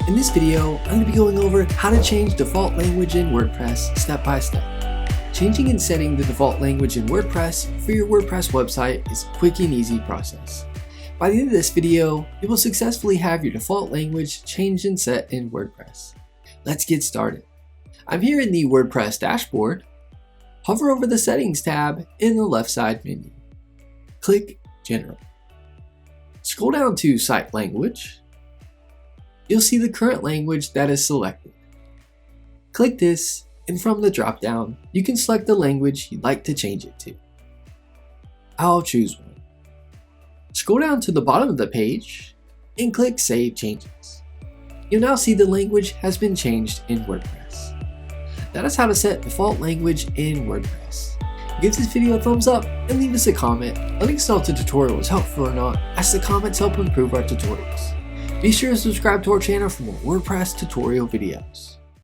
In this video, I'm going to be going over how to change default language in WordPress step by step. Changing and setting the default language in WordPress for your WordPress website is a quick and easy process. By the end of this video, you will successfully have your default language changed and set in WordPress. Let's get started. I'm here in the WordPress dashboard. Hover over the Settings tab in the left side menu. Click General. Scroll down to Site Language. You'll see the current language that is selected. Click this, and from the drop-down, you can select the language you'd like to change it to. I'll choose one. Scroll down to the bottom of the page and click Save Changes. You'll now see the language has been changed in WordPress. That is how to set default language in WordPress. Give this video a thumbs up and leave us a comment letting us know if the tutorial was helpful or not, as the comments help improve our tutorials. Be sure to subscribe to our channel for more WordPress tutorial videos.